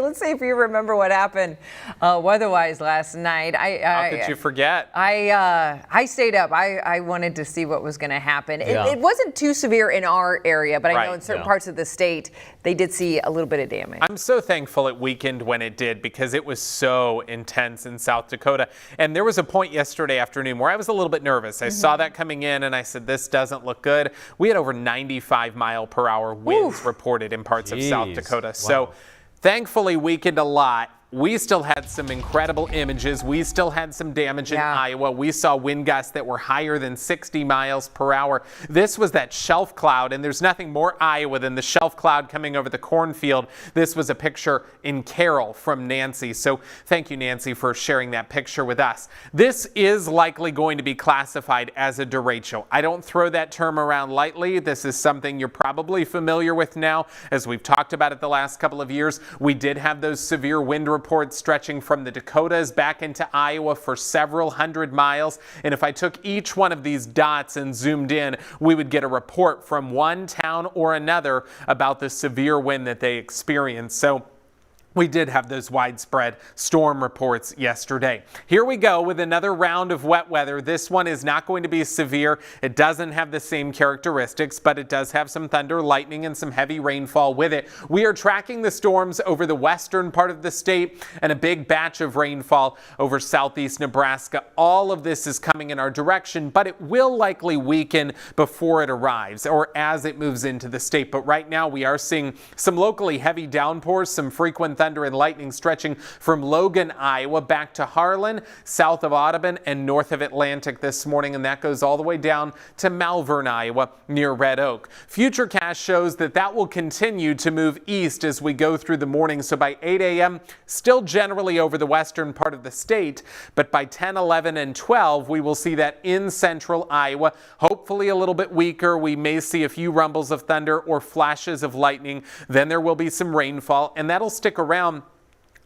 Let's see if you remember what happened weather-wise last night. How could you forget? I stayed up. I wanted to see what was going to happen. Yeah. It wasn't too severe in our area, but I know Right, in certain parts of the state, they did see a little bit of damage. I'm so thankful it weakened when it did because it was so intense in South Dakota. And there was a point yesterday afternoon where I was a little bit nervous. I saw that coming in and I said, this doesn't look good. We had over 95-mile-per-hour winds reported in parts of South Dakota. Wow. So thankfully weakened a lot. We still had some incredible images. We still had some damage in Iowa. We saw wind gusts that were higher than 60 miles per hour. This was that shelf cloud, and there's nothing more Iowa than the shelf cloud coming over the cornfield. This was a picture in Carroll from Nancy. So thank you, Nancy, for sharing that picture with us. This is likely going to be classified as a derecho. I don't throw that term around lightly. This is something you're probably familiar with now. As we've talked about it the last couple of years, we did have those severe wind reports stretching from the Dakotas back into Iowa for several hundred miles. And if I took each one of these dots and zoomed in, we would get a report from one town or another about the severe wind that they experienced. So we did have those widespread storm reports yesterday. Here we go with another round of wet weather. This one is not going to be severe. It doesn't have the same characteristics, but it does have some thunder, lightning, and some heavy rainfall with it. We are tracking the storms over the western part of the state and a big batch of rainfall over southeast Nebraska. All of this is coming in our direction, but it will likely weaken before it arrives or as it moves into the state. But right now we are seeing some locally heavy downpours, some frequent thunder and lightning stretching from Logan, Iowa, back to Harlan, south of Audubon, and north of Atlantic this morning, and that goes all the way down to Malvern, Iowa, near Red Oak. Futurecast shows that that will continue to move east as we go through the morning, so by 8 a.m., still generally over the western part of the state, but by 10, 11, and 12, we will see that in central Iowa, hopefully a little bit weaker. We may see a few rumbles of thunder or flashes of lightning. Then there will be some rainfall, and that'll stick around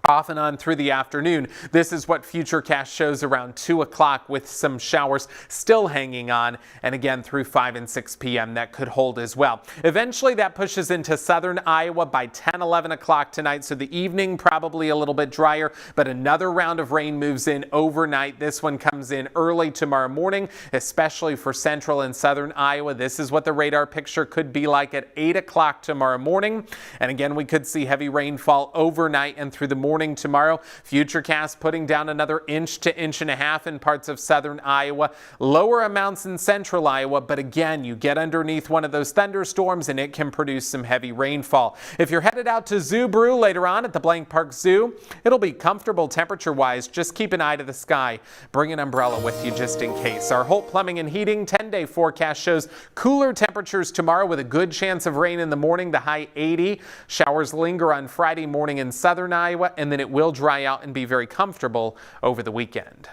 off and on through the afternoon. This is what Futurecast shows around 2 o'clock with some showers still hanging on, and again through 5 and 6 p.m. that could hold as well. Eventually that pushes into southern Iowa by 10, 11 o'clock tonight, so the evening probably a little bit drier, but another round of rain moves in overnight. This one comes in early tomorrow morning, especially for central and southern Iowa. This is what the radar picture could be like at 8 o'clock tomorrow morning, and again we could see heavy rainfall overnight and through the morning tomorrow. Futurecast putting down another inch to inch and a half in parts of southern Iowa. Lower amounts in central Iowa, but again, you get underneath one of those thunderstorms and it can produce some heavy rainfall. If you're headed out to Zoo Brew later on at the Blank Park Zoo, it'll be comfortable temperature-wise. Just keep an eye to the sky. Bring an umbrella with you just in case. Our Holt Plumbing and Heating 10-day forecast shows cooler temperatures tomorrow with a good chance of rain in the morning, the high 80. Showers linger on Friday morning in southern Iowa, and then it will dry out and be very comfortable over the weekend.